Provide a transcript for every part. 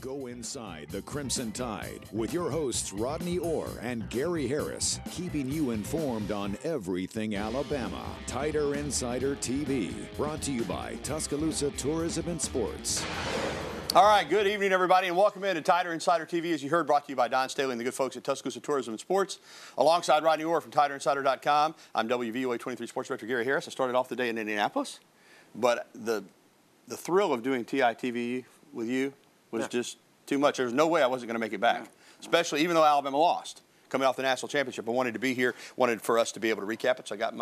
Go inside the Crimson Tide with your hosts Rodney Orr and Gary Harris, keeping you informed on everything Alabama. Tider Insider TV, brought to you by Tuscaloosa Tourism and Sports. All right, good evening, everybody, and welcome into Tider Insider TV, as you heard, brought to you by Don Staley and the good folks at Tuscaloosa Tourism and Sports. Alongside Rodney Orr from TiderInsider.com, I'm WVOA 23 Sports Director Gary Harris. I started off the day in Indianapolis, but the thrill of doing TITV with you was just too much. There was no way I wasn't going to make it back, especially even though Alabama lost. Coming off the national championship, I wanted to be here, wanted for us to be able to recap it, so I got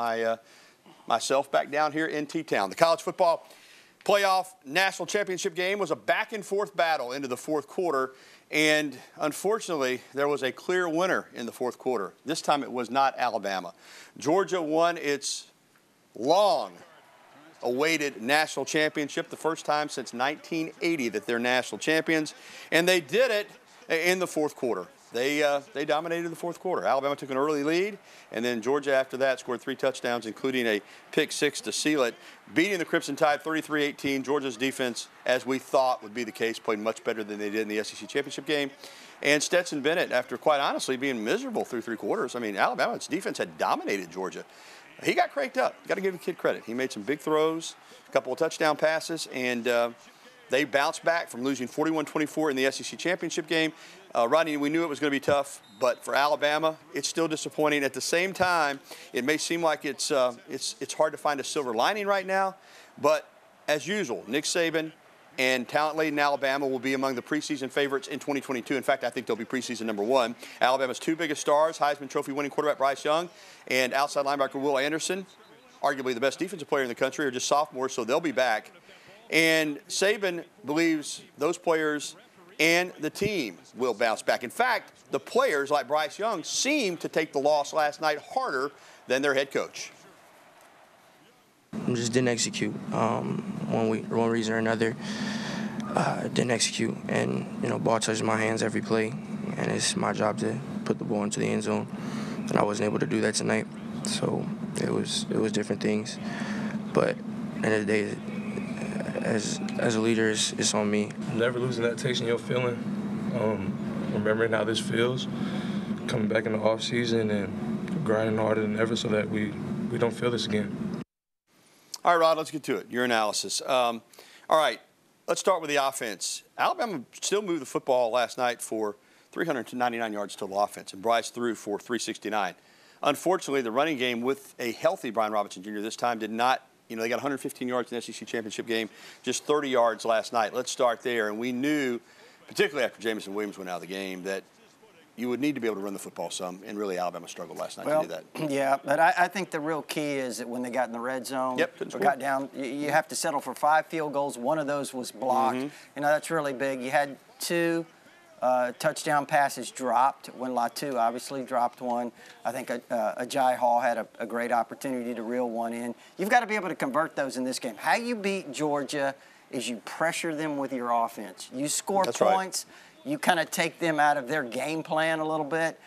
myself back down here in T-Town. The college football playoff national championship game was a back-and-forth battle into the fourth quarter, and unfortunately, there was a clear winner in the fourth quarter. This time it was not Alabama. Georgia won its long-awaited national championship, the first time since 1980 that they're national champions, and they did it in the fourth quarter. They dominated the fourth quarter. Alabama took an early lead, and then Georgia after that scored 3 touchdowns, including a pick 6 to seal it, beating the Crimson Tide 33-18. Georgia's defense, as we thought would be the case, played much better than they did in the SEC championship game. And Stetson Bennett, after quite honestly being miserable through 3 quarters, I mean, Alabama's defense had dominated Georgia. He got cranked up. Got to give the kid credit. He made some big throws, a couple of touchdown passes, and they bounced back from losing 41-24 in the SEC championship game. Rodney, we knew it was going to be tough, but for Alabama, it's still disappointing. At the same time, it may seem like it's hard to find a silver lining right now, but as usual, Nick Saban and talent-laden Alabama will be among the preseason favorites in 2022. In fact, I think they'll be preseason number 1. Alabama's 2 biggest stars, Heisman Trophy-winning quarterback Bryce Young and outside linebacker Will Anderson, arguably the best defensive player in the country, are just sophomores, so they'll be back. And Saban believes those players and the team will bounce back. In fact, the players like Bryce Young seemed to take the loss last night harder than their head coach. Just didn't execute. One reason or another, didn't execute. And, ball touches my hands every play, and it's my job to put the ball into the end zone. And I wasn't able to do that tonight. So it was different things. But at the end of the day, as a leader, it's on me. Never losing that taste in your feeling. Remembering how this feels, coming back in the off season and grinding harder than ever so that we don't feel this again. All right, Rod, let's get to it. Your analysis. All right, let's start with the offense. Alabama still moved the football last night for 399 yards total offense, and Bryce threw for 369. Unfortunately, the running game with a healthy Brian Robinson Jr. this time did not. They got 115 yards in the SEC championship game, just 30 yards last night. Let's start there. And we knew, particularly after Jamison Williams went out of the game, that you would need to be able to run the football some, and really Alabama struggled last night to do that. Yeah, but I think the real key is that when they got in the red zone, got down, you have to settle for 5 field goals. One of those was blocked. That's really big. You had 2 touchdown passes dropped when Latu obviously dropped one. I think Agiye Hall had a great opportunity to reel one in. You've got to be able to convert those in this game. How you beat Georgia is you pressure them with your offense. You score points. Right. You kind of take them out of their game plan a little bit,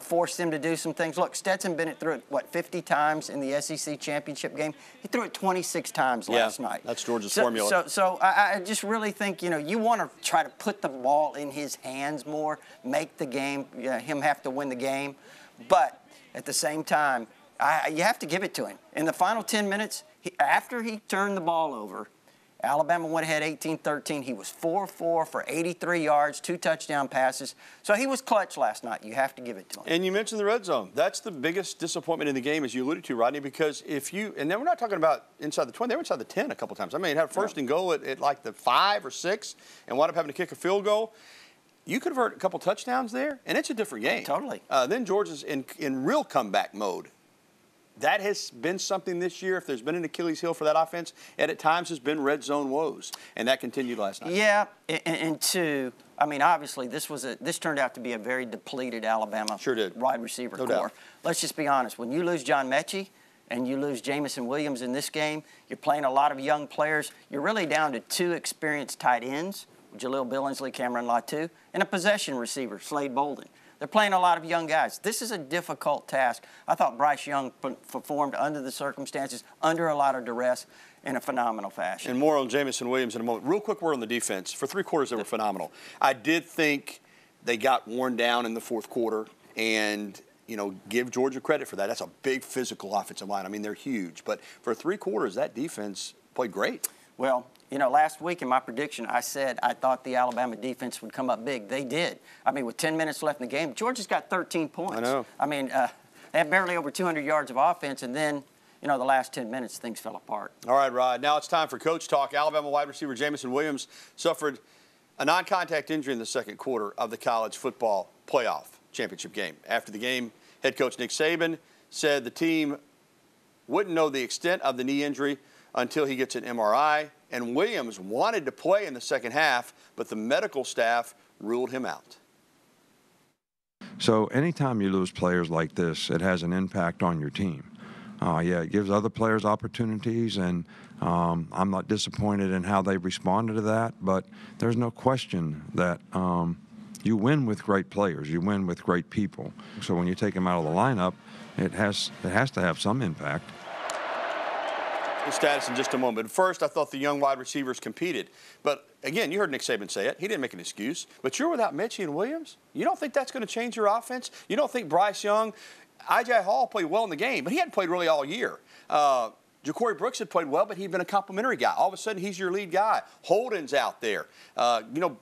force them to do some things. Look, Stetson Bennett threw it, 50 times in the SEC championship game? He threw it 26 times last night. That's Georgia's formula. So I just really think, you want to try to put the ball in his hands more, make the game, him have to win the game. But at the same time, you have to give it to him. In the final 10 minutes, after he turned the ball over, Alabama went ahead 18-13. He was 4-4 for 83 yards, 2 touchdown passes. So he was clutch last night. You have to give it to him. And you mentioned the red zone. That's the biggest disappointment in the game, as you alluded to, Rodney, because and then we're not talking about inside the 20. They were inside the 10 a couple times. I mean, it had first and goal at like the 5 or 6 and wound up having to kick a field goal. You convert a couple touchdowns there, and it's a different game. Totally. Then Georgia's in real comeback mode. That has been something this year. If there's been an Achilles heel for that offense, and at times has been red zone woes, and that continued last night. Yeah, and 2, I mean, obviously this turned out to be a very depleted Alabama wide receiver core. Doubt. Let's just be honest. When you lose John Mechie and you lose Jamison Williams in this game, you're playing a lot of young players. You're really down to 2 experienced tight ends, Jaleel Billingsley, Cameron Latu, and a possession receiver, Slade Bolden. They're playing a lot of young guys. This is a difficult task. I thought Bryce Young performed under the circumstances, under a lot of duress. in a phenomenal fashion. And more on Jameson Williams in a moment. Real quick word on the defense. For 3 quarters, they were phenomenal. I did think they got worn down in the 4th quarter, and give Georgia credit for that. That's a big physical offensive line. I mean, they're huge. But for 3 quarters, that defense played great. Well, last week in my prediction, I said I thought the Alabama defense would come up big. They did. I mean, with 10 minutes left in the game, Georgia's got 13 points. I know. I mean, they had barely over 200 yards of offense, and then, the last 10 minutes, things fell apart. All right, Rod. Now it's time for Coach Talk. Alabama wide receiver Jameson Williams suffered a non-contact injury in the 2nd quarter of the college football playoff championship game. After the game, head coach Nick Saban said the team wouldn't know the extent of the knee injury until he gets an MRI. And Williams wanted to play in the 2nd half, but the medical staff ruled him out. So anytime you lose players like this, it has an impact on your team. It gives other players opportunities, and I'm not disappointed in how they responded to that, but there's no question that you win with great players. You win with great people. So when you take them out of the lineup, it has to have some impact. His status in just a moment. But first, I thought the young wide receivers competed. But again, you heard Nick Saban say it. He didn't make an excuse. But you're without Mitchie and Williams. You don't think that's going to change your offense? You don't think Bryce Young, I.J. Hall played well in the game, but he hadn't played really all year. Ja'Cory Brooks had played well, but he'd been a complimentary guy. All of a sudden, he's your lead guy. Holden's out there.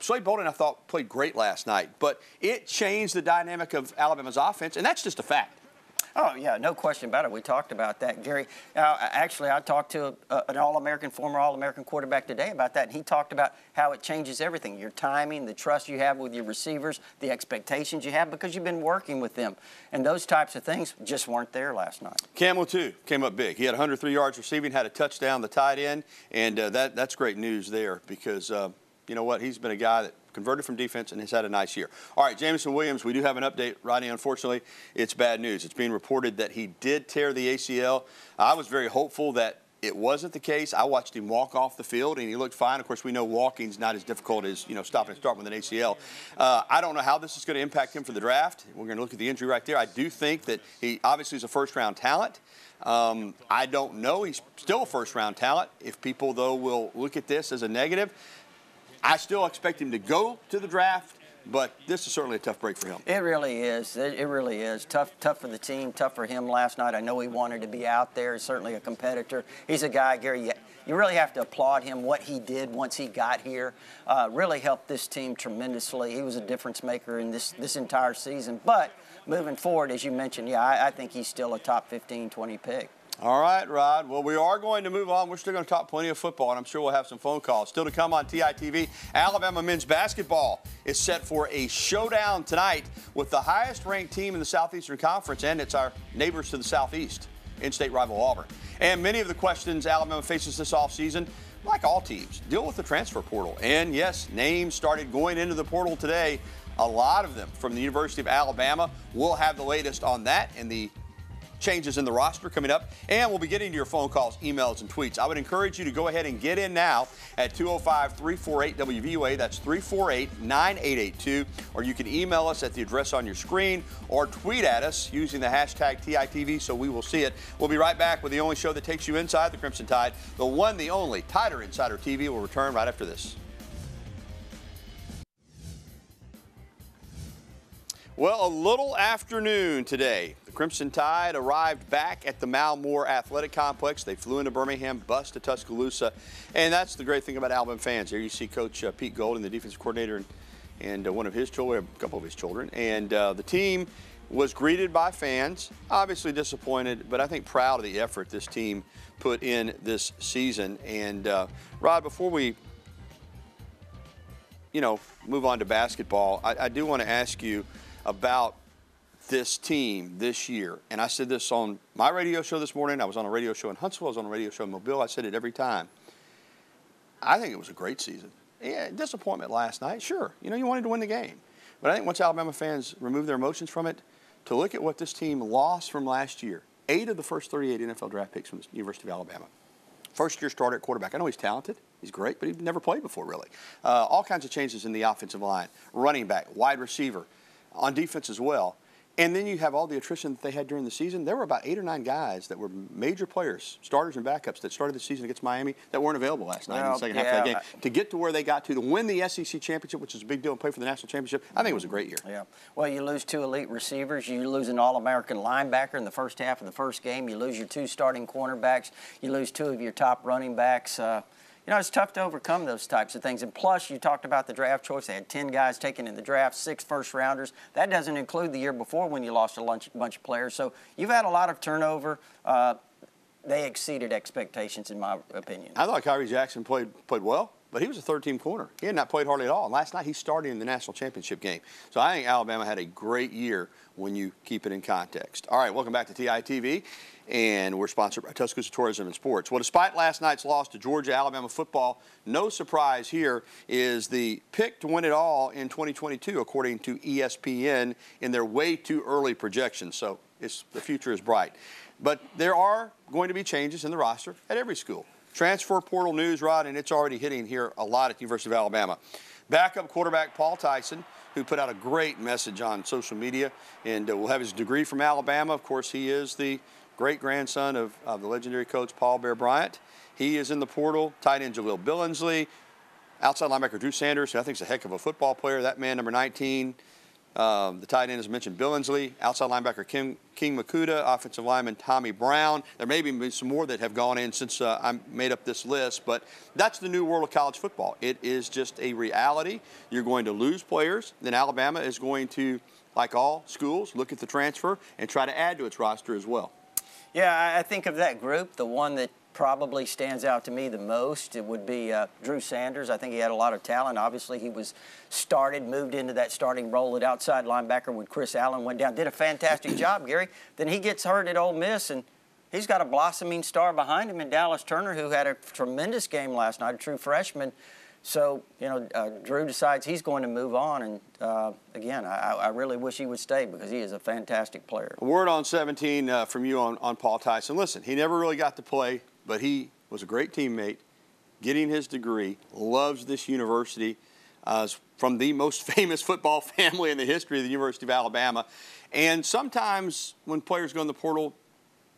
Slade Bolden, I thought, played great last night. But it changed the dynamic of Alabama's offense, and that's just a fact. Oh, yeah, no question about it. We talked about that, Gary. Actually, I talked to an All-American, former All-American quarterback today about that, and he talked about how it changes everything. Your timing, the trust you have with your receivers, the expectations you have because you've been working with them. And those types of things just weren't there last night. Campbell, too, came up big. He had 103 yards receiving, had a touchdown, the tight end, and that's great news there because, you know what, he's been a guy that converted from defense and has had a nice year. All right, Jameson Williams, we do have an update. Rodney, unfortunately, it's bad news. It's being reported that he did tear the ACL. I was very hopeful that it wasn't the case. I watched him walk off the field, and he looked fine. Of course, we know walking's not as difficult as, stopping and starting with an ACL. I don't know how this is going to impact him for the draft. We're going to look at the injury right there. I do think that he obviously is a first-round talent. I don't know. He's still a first-round talent. If people, though, will look at this as a negative, I still expect him to go to the draft, but this is certainly a tough break for him. It really is. It really is. Tough for the team, tough for him last night. I know he wanted to be out there. He's certainly a competitor. He's a guy, Gary, you really have to applaud him, what he did once he got here. Really helped this team tremendously. He was a difference maker in this entire season. But moving forward, as you mentioned, I think he's still a top 15, 20 pick. All right, Rod. Well, we are going to move on. We're still going to talk plenty of football, and I'm sure we'll have some phone calls. Still to come on TITV, Alabama men's basketball is set for a showdown tonight with the highest-ranked team in the Southeastern Conference, and it's our neighbors to the southeast, in-state rival Auburn. And many of the questions Alabama faces this offseason, like all teams, deal with the transfer portal. And, yes, names started going into the portal today, a lot of them from the University of Alabama. We'll have the latest on that and the changes in the roster coming up, and we'll be getting to your phone calls, emails, and tweets. I would encourage you to go ahead and get in now at 205-348-WVUA. That's 348-9882. Or you can email us at the address on your screen or tweet at us using the hashtag TITV so we will see it. We'll be right back with the only show that takes you inside the Crimson Tide. The one, the only, Tider Insider TV will return right after this. Well, a little afternoon today. The Crimson Tide arrived back at the Malmore Athletic Complex. They flew into Birmingham, bus to Tuscaloosa. And that's the great thing about Alabama fans. Here you see Coach Pete Golden, the defensive coordinator, and one of his children, a couple of his children. And the team was greeted by fans, obviously disappointed, but I think proud of the effort this team put in this season. And, Rod, before we move on to basketball, I do want to ask you about this team this year. And I said this on my radio show this morning. I was on a radio show in Huntsville. I was on a radio show in Mobile. I said it every time. I think it was a great season. Yeah, disappointment last night, sure. You wanted to win the game. But I think once Alabama fans remove their emotions from it, to look at what this team lost from last year, 8 of the first 38 NFL draft picks from the University of Alabama. First-year starter at quarterback. I know he's talented. He's great, but he'd never played before, really. All kinds of changes in the offensive line. Running back, wide receiver, on defense as well. And then you have all the attrition that they had during the season. There were about 8 or 9 guys that were major players, starters and backups, that started the season against Miami that weren't available last night in the second half of that game. To get to where they got to win the SEC championship, which is a big deal, and play for the national championship, I think it was a great year. Yeah. Well, you lose 2 elite receivers. You lose an All-American linebacker in the first half of the first game. You lose your 2 starting cornerbacks. You lose 2 of your top running backs. You know, it's tough to overcome those types of things. And plus, you talked about the draft choice. They had 10 guys taken in the draft, 6 first-rounders. That doesn't include the year before when you lost a bunch of players. So you've had a lot of turnover. They exceeded expectations, in my opinion. I thought Kyrie Jackson played well, but he was a third-team corner. He had not played hardly at all. And last night, he started in the national championship game. So I think Alabama had a great year when you keep it in context. All right, welcome back to TITV. And we're sponsored by Tuscaloosa Tourism and Sports. Well, despite last night's loss to Georgia, Alabama football, no surprise here is the pick to win it all in 2022, according to ESPN, in their way too early projections. So the future is bright. But there are going to be changes in the roster at every school. Transfer portal news, Rod, and it's already hitting here a lot at the University of Alabama. Backup quarterback Paul Tyson, who put out a great message on social media, and will have his degree from Alabama. Of course, he is the great-grandson of the legendary coach Paul Bear Bryant. He is in the portal. Tight end Jaleel Billingsley. Outside linebacker Drew Sanders, who I think is a heck of a football player. That man, number 19. The tight end, as mentioned, Billingsley. Outside linebacker King Makuta. Offensive lineman Tommy Brown. There may be some more that have gone in since I made up this list, but that's the new world of college football. It is just a reality. You're going to lose players. Then Alabama is going to, like all schools, look at the transfer and try to add to its roster as well. Yeah, I think of that group, the one that probably stands out to me the most, it would be Drew Sanders. I think he had a lot of talent. Obviously, he was moved into that starting role at outside linebacker when Chris Allen went down. Did a fantastic job, Gary. Then he gets hurt at Ole Miss, and he's got a blossoming star behind him in Dallas Turner, who had a tremendous game last night, a true freshman. So, you know, Drew decides he's going to move on, and again, I really wish he would stay because he is a fantastic player. A word on 17 from you on Paul Tyson. Listen, he never really got to play, but he was a great teammate, getting his degree, loves this university, from the most famous football family in the history of the University of Alabama. And sometimes when players go in the portal,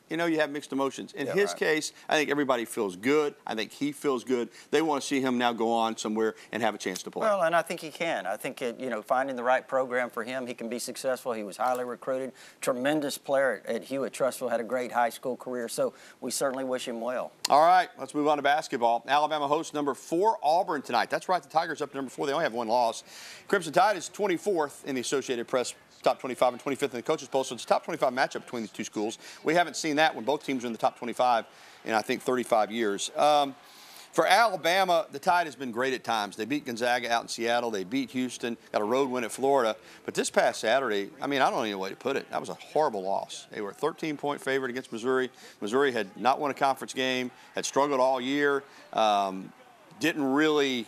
you know, you have mixed emotions. In his case, I think everybody feels good. I think he feels good. They want to see him now go on somewhere and have a chance to play. Well, and I think he can. I think, you know, finding the right program for him, he can be successful. He was highly recruited, tremendous player at Hewitt-Trussville, had a great high school career. So we certainly wish him well. All right, let's move on to basketball. Alabama hosts number 4 Auburn tonight. That's right, the Tigers up to number 4. They only have 1 loss. Crimson Tide is 24th in the Associated Press top 25 and 25th in the coaches poll. So it's a top 25 matchup between these two schools. We haven't seen that when both teams are in the top 25 in, I think, 35 years. For Alabama, the Tide has been great at times. They beat Gonzaga out in Seattle. They beat Houston, got a road win at Florida. But this past Saturday, I mean, I don't know any way to put it. That was a horrible loss. They were a 13-point favorite against Missouri. Missouri had not won a conference game, had struggled all year, didn't really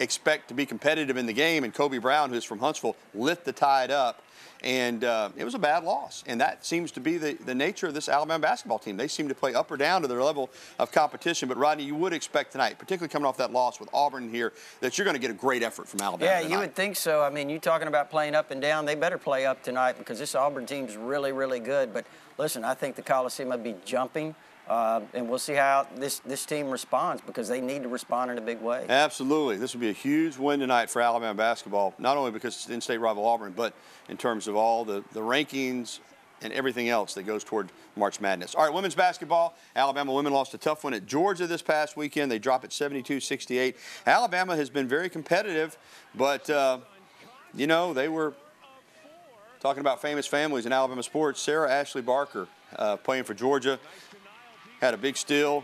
expect to be competitive in the game, and Kobe Brown, who's from Huntsville, lit the Tide up, and it was a bad loss. And that seems to be the nature of this Alabama basketball team. They seem to play up or down to their level of competition. But, Rodney, you would expect tonight, particularly coming off that loss with Auburn here, that you're going to get a great effort from Alabama tonight. You would think so. I mean, you talking about playing up and down, they better play up tonight because this Auburn team's really, really good. But, listen, I think the Coliseum will be jumping. And we'll see how this team responds because they need to respond in a big way. Absolutely. This will be a huge win tonight for Alabama basketball, not only because it's in-state rival Auburn, but in terms of all the rankings and everything else that goes toward March Madness. All right, women's basketball. Alabama women lost a tough one at Georgia this past weekend. They dropped it 72-68. Alabama has been very competitive, but, you know, they were talking about famous families in Alabama sports. Sarah Ashley Barker playing for Georgia. Had a big steal,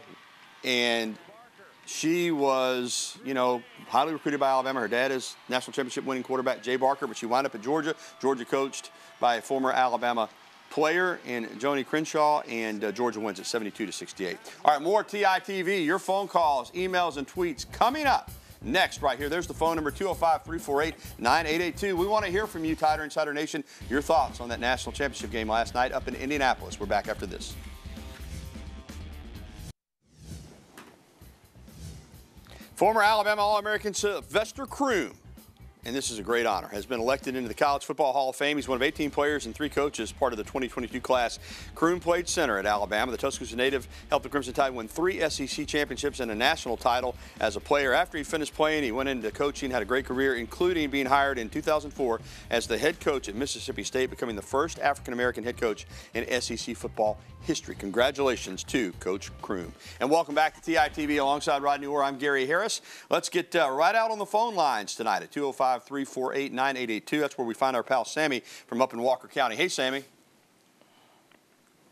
and she was, you know, highly recruited by Alabama. Her dad is national championship winning quarterback Jay Barker, but she wound up at Georgia. Georgia coached by a former Alabama player in Joni Crenshaw, and Georgia wins at 72-68. All right, more TITV, your phone calls, emails, and tweets coming up next right here. There's the phone number, 205-348-9882. We want to hear from you, Tider Insider Nation, your thoughts on that national championship game last night up in Indianapolis. We're back after this. Former Alabama All-American Sylvester Croom and this is a great honor, has been elected into the College Football Hall of Fame. He's one of 18 players and 3 coaches, part of the 2022 class. Croom played center at Alabama. The Tuscaloosa native helped the Crimson Tide win 3 SEC championships and a national title as a player. After he finished playing, he went into coaching, had a great career, including being hired in 2004 as the head coach at Mississippi State, becoming the first African-American head coach in SEC football history. Congratulations to Coach Croom. And welcome back to TITV alongside Rodney Orr. I'm Gary Harris. Let's get right out on the phone lines tonight at 205-348-9882. That's where we find our pal Sammy from up in Walker County. Hey, Sammy.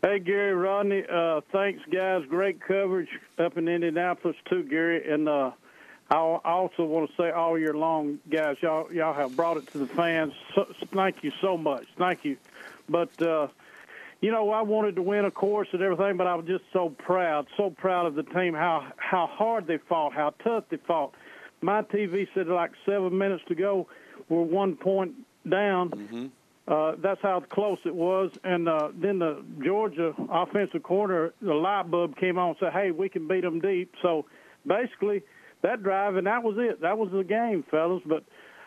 Hey, Gary, Rodney. Thanks, guys. Great coverage up in Indianapolis, too, Gary. And I also want to say all year long, guys, y'all have brought it to the fans. So, thank you so much. Thank you. But, you know, I wanted to win, of course, and everything, but I was just so proud of the team, how hard they fought, how tough they fought. My TV said like 7 minutes to go, we're 1 point down. Mm-hmm. That's how close it was. And then the Georgia offensive corner, the light bulb came on and said, hey, we can beat them deep. So basically that drive, and that was it. That was the game, fellas. But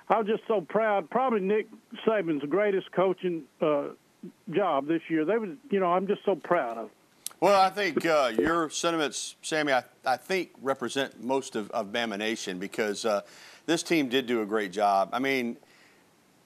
I was just so proud. Probably Nick Saban's the greatest coaching job this year. They was, you know, I'm just so proud of them. Well, I think your sentiments, Sammy, I think represent most of Bama Nation, because this team did do a great job. I mean,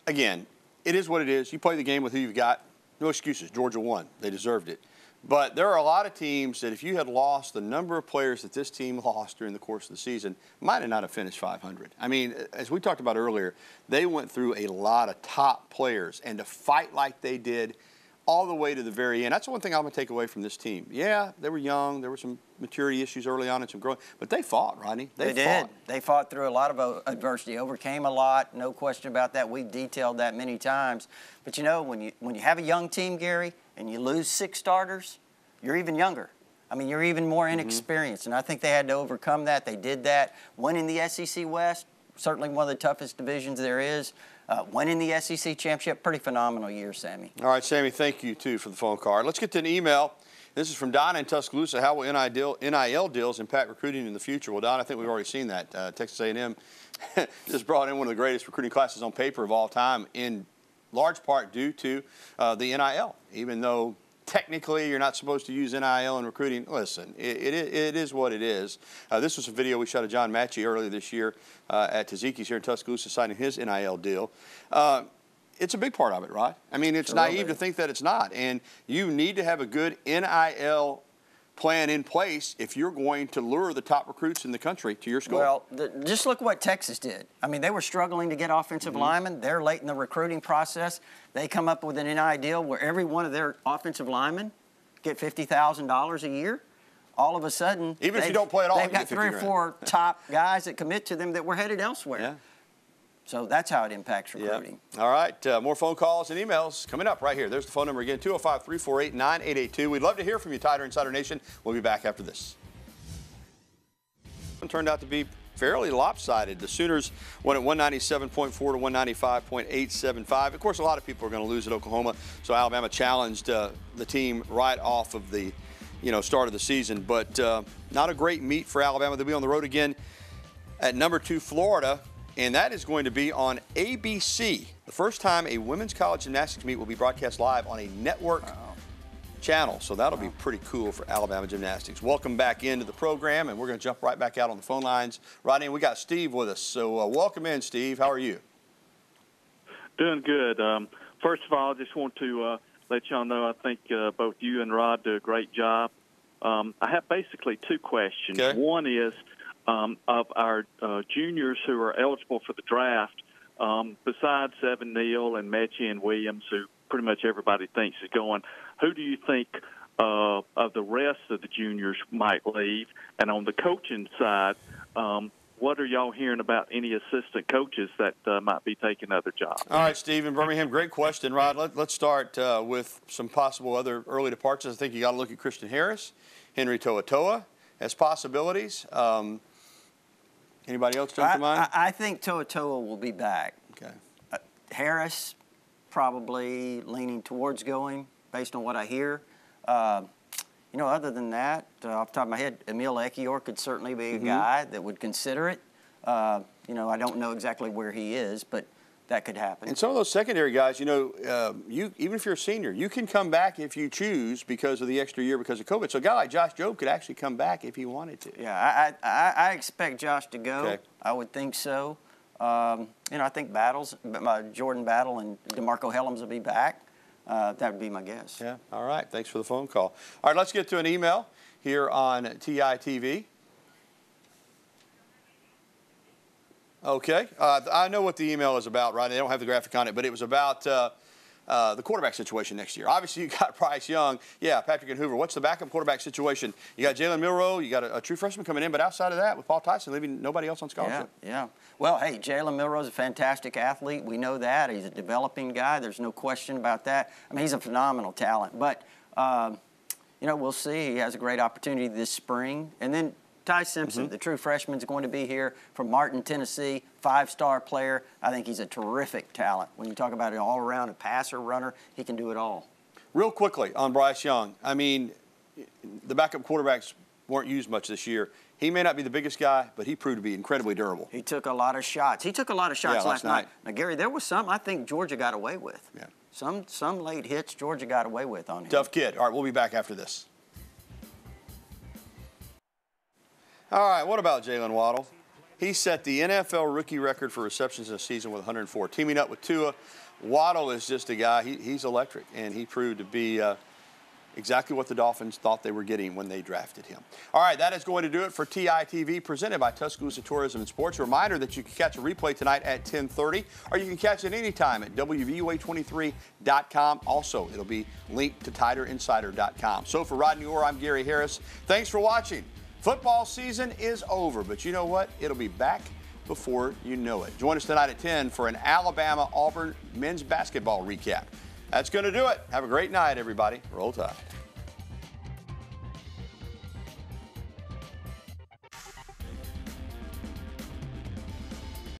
again, it is what it is. You play the game with who you've got. No excuses. Georgia won. They deserved it. But there are a lot of teams that if you had lost the number of players that this team lost during the course of the season, might have not have finished 500. I mean, as we talked about earlier, they went through a lot of top players, and to fight like they did all the way to the very end. That's the one thing I'm going to take away from this team. Yeah, they were young. There were some maturity issues early on and some growing. But they fought, Rodney. They did. They fought through a lot of adversity, overcame a lot, no question about that. We've detailed that many times. But, you know, when you have a young team, Gary, and you lose 6 starters, you're even younger. I mean, you're even more inexperienced. And I think they had to overcome that. They did that. Winning the SEC West, certainly one of the toughest divisions there is. Winning the SEC championship, pretty phenomenal year, Sammy. All right, Sammy, thank you, too, for the phone call. Let's get to an email. This is from Donna in Tuscaloosa. How will NIL deals impact recruiting in the future? Well, Don, I think we've already seen that. Texas A&M just brought in one of the greatest recruiting classes on paper of all time, in large part due to the NIL. Even though technically you're not supposed to use NIL in recruiting, listen, it is what it is. This was a video we shot of John Matchey earlier this year at Taziki's here in Tuscaloosa signing his NIL deal. It's a big part of it, right? I mean, it's naive to think that it's not. And you need to have a good NIL plan in place if you're going to lure the top recruits in the country to your school. Well, just look what Texas did. I mean, they were struggling to get offensive linemen. They're late in the recruiting process. They come up with an NIL deal where every one of their offensive linemen get $50,000 a year. All of a sudden, even if you don't play at all, they've got 3 or 4 top guys that commit to them that were headed elsewhere. Yeah. So that's how it impacts recruiting. Yep. All right, more phone calls and emails coming up right here. There's the phone number again, 205-348-9882. We'd love to hear from you, Tider Insider Nation. We'll be back after this. It turned out to be fairly lopsided. The Sooners won at 197.4 to 195.875. Of course, a lot of people are going to lose at Oklahoma, so Alabama challenged the team right off of the start of the season. But not a great meet for Alabama. They'll be on the road again at number 2 Florida. And that is going to be on ABC. The first time a women's college gymnastics meet will be broadcast live on a network channel. So that'll be pretty cool for Alabama gymnastics. Welcome back into the program, and we're going to jump right back out on the phone lines. Rodney, we got Steve with us. So welcome in, Steve. How are you? Doing good. First of all, I just want to let y'all know I think both you and Rod do a great job. I have basically 2 questions. Okay. One is, of our juniors who are eligible for the draft, besides Evan Neal and Mechie and Williams, who pretty much everybody thinks is going, who do you think of the rest of the juniors might leave? And on the coaching side, what are y'all hearing about any assistant coaches that might be taking other jobs? All right, Steve in Birmingham, great question. Rod, let's start with some possible other early departures. I think you got to look at Christian Harris, Henry To'oTo'o as possibilities. Anybody else jump to mind? I think To'oTo'o will be back. Okay. Harris probably leaning towards going based on what I hear. Other than that, off the top of my head, Emil Ekiyor could certainly be a guy that would consider it. You know, I don't know exactly where he is, but that could happen. And some of those secondary guys, you know, even if you're a senior, you can come back if you choose because of the extra year because of COVID. So a guy like Josh Jobe could actually come back if he wanted to. Yeah, I expect Josh to go. Okay. I would think so. You know, I think Jordan Battle and DeMarco Helms will be back. That would be my guess. Yeah, all right. Thanks for the phone call. All right, let's get to an email here on TITV. Okay, I know what the email is about, right? They don't have the graphic on it, but it was about the quarterback situation next year. Obviously, you got Bryce Young. Yeah, Patrick and Hoover. What's the backup quarterback situation? You got Jalen Milroe. You got a true freshman coming in, but outside of that, with Paul Tyson leaving nobody else on scholarship. Yeah. Well, hey, Jalen Milroe is a fantastic athlete. We know that. He's a developing guy. There's no question about that. I mean, he's a phenomenal talent. But, you know, we'll see. He has a great opportunity this spring. And then Ty Simpson, the true freshman, is going to be here from Martin, Tennessee, 5-star player. I think he's a terrific talent. When you talk about an all-around, a passer, runner, he can do it all. Real quickly on Bryce Young, I mean, the backup quarterbacks weren't used much this year. He may not be the biggest guy, but he proved to be incredibly durable. He took a lot of shots. He took a lot of shots last night. Now, Gary, there was some I think Georgia got away with. Yeah. Some late hits Georgia got away with on him. Tough kid. All right, we'll be back after this. All right, what about Jaylen Waddle? He set the NFL rookie record for receptions in a season with 104. Teaming up with Tua, Waddle is just a guy, he's electric, and he proved to be exactly what the Dolphins thought they were getting when they drafted him. All right, that is going to do it for TITV, presented by Tuscaloosa Tourism and Sports. A reminder that you can catch a replay tonight at 10:30, or you can catch it anytime at WVUA23.com. Also, it'll be linked to TiderInsider.com. So for Rodney Orr, I'm Gary Harris. Thanks for watching. Football season is over, but you know what? It'll be back before you know it. Join us tonight at 10 for an Alabama-Auburn men's basketball recap. That's going to do it. Have a great night, everybody. Roll Tide.